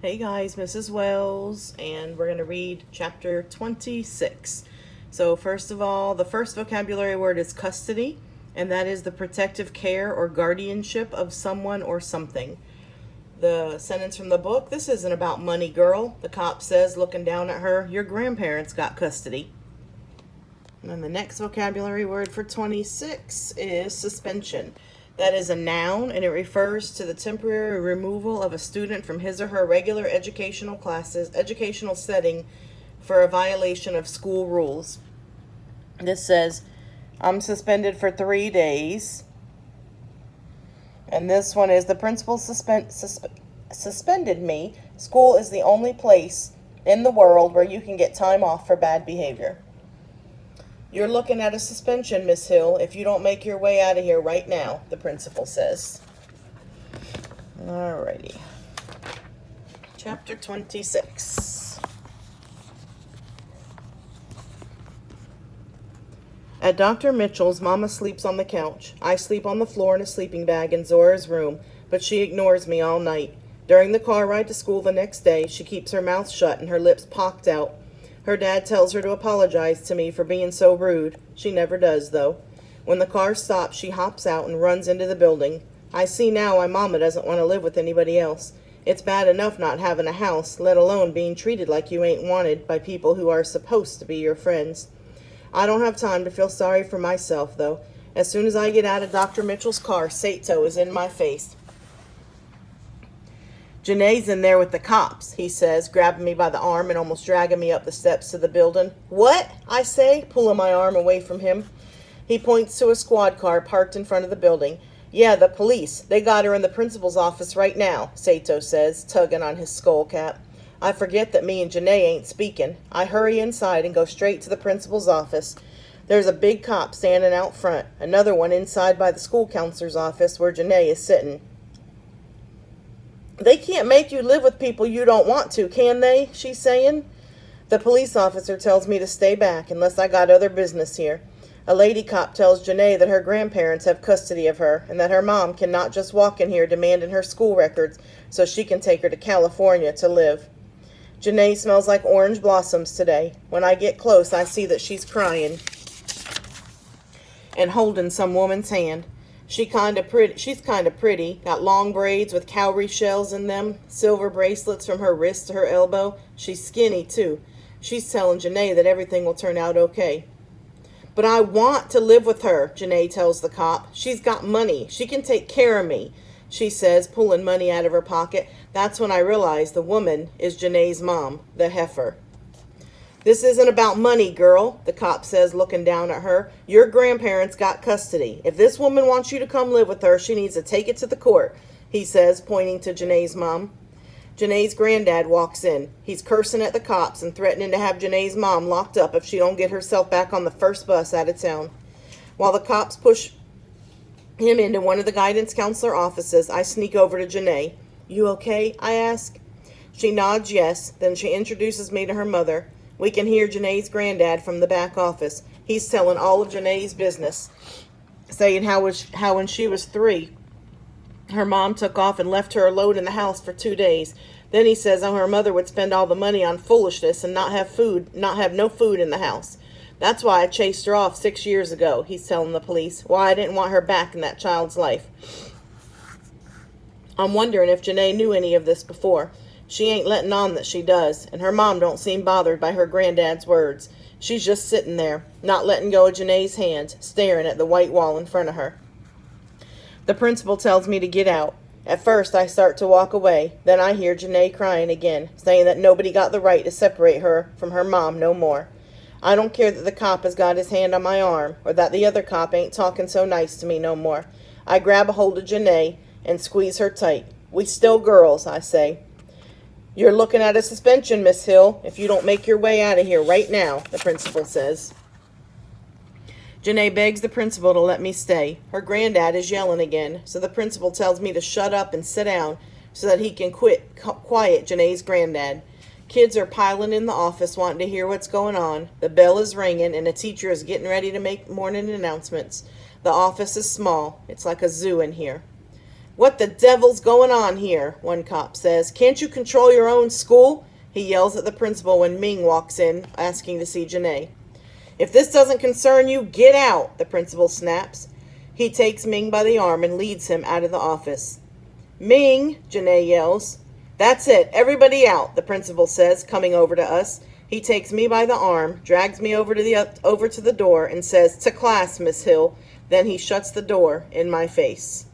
Hey guys, Mrs. Wells, and we're going to read chapter 26. So, first of all, the first vocabulary word is custody, and that is the protective care or guardianship of someone or something. The sentence from the book: this isn't about money, girl. The cop says, looking down at her, your grandparents got custody. And then the next vocabulary word for 26 is suspension. That is a noun, and it refers to the temporary removal of a student from his or her regular educational setting for a violation of school rules. This says, I'm suspended for 3 days. And this one is, the principal suspended me. School is the only place in the world where you can get time off for bad behavior. You're looking at a suspension, Miss Hill, if you don't make your way out of here right now, the principal says. Alrighty. Chapter 26. At Dr. Mitchell's, Mama sleeps on the couch. I sleep on the floor in a sleeping bag in Zora's room, but she ignores me all night. During the car ride to school the next day, she keeps her mouth shut and her lips pocked out. Her dad tells her to apologize to me for being so rude. She never does, though. When the car stops, she hops out and runs into the building. I see now why Mama doesn't want to live with anybody else. It's bad enough not having a house, let alone being treated like you ain't wanted by people who are supposed to be your friends. I don't have time to feel sorry for myself, though. As soon as I get out of Dr. Mitchell's car, Sato is in my face. Janae's in there with the cops, he says, grabbing me by the arm and almost dragging me up the steps to the building. What? I say, pulling my arm away from him. He points to a squad car parked in front of the building. Yeah, the police. They got her in the principal's office right now, Sato says, tugging on his skull cap. I forget that me and Janae ain't speaking. I hurry inside and go straight to the principal's office. There's a big cop standing out front, another one inside by the school counselor's office where Janae is sitting. They can't make you live with people you don't want to, can they? She's saying. The police officer tells me to stay back unless I got other business here. A lady cop tells Janae that her grandparents have custody of her and that her mom cannot just walk in here demanding her school records so she can take her to California to live. Janae smells like orange blossoms today. When I get close, I see that she's crying and holding some woman's hand. She's kind of pretty, got long braids with cowrie shells in them, silver bracelets from her wrist to her elbow. She's skinny, too. She's telling Janae that everything will turn out okay. But I want to live with her, Janae tells the cop. She's got money. She can take care of me, she says, pulling money out of her pocket. That's when I realize the woman is Janae's mom, the heifer. This isn't about money, girl, the cop says, looking down at her. Your grandparents got custody. If this woman wants you to come live with her, she needs to take it to the court, he says, pointing to Janae's mom. Janae's granddad walks in. He's cursing at the cops and threatening to have Janae's mom locked up if she don't get herself back on the first bus out of town. While the cops push him into one of the guidance counselor offices, I sneak over to Janae. You okay? I ask. She nods yes, then she introduces me to her mother. We can hear Janae's granddad from the back office. He's telling all of Janae's business, saying how when she was 3, her mom took off and left her alone in the house for 2 days. Then he says how her mother would spend all the money on foolishness and not have no food in the house. That's why I chased her off 6 years ago, he's telling the police. Why I didn't want her back in that child's life. I'm wondering if Janae knew any of this before. She ain't letting on that she does, and her mom don't seem bothered by her granddad's words. She's just sitting there, not letting go of Janae's hand, staring at the white wall in front of her. The principal tells me to get out. At first, I start to walk away. Then I hear Janae crying again, saying that nobody got the right to separate her from her mom no more. I don't care that the cop has got his hand on my arm, or that the other cop ain't talking so nice to me no more. I grab a hold of Janae and squeeze her tight. We still girls, I say. You're looking at a suspension, Miss Hill, if you don't make your way out of here right now, the principal says. Janae begs the principal to let me stay. Her granddad is yelling again, so the principal tells me to shut up and sit down so that he can quiet Janae's granddad. Kids are piling in the office wanting to hear what's going on. The bell is ringing and a teacher is getting ready to make morning announcements. The office is small. It's like a zoo in here. "What the devil's going on here?" one cop says. "Can't you control your own school?" he yells at the principal when Ming walks in, asking to see Janae. "If this doesn't concern you, get out," the principal snaps. He takes Ming by the arm and leads him out of the office. "Ming," Janae yells. "That's it, everybody out," the principal says, coming over to us. He takes me by the arm, drags me over to the door, and says, "To class, Miss Hill." Then he shuts the door in my face.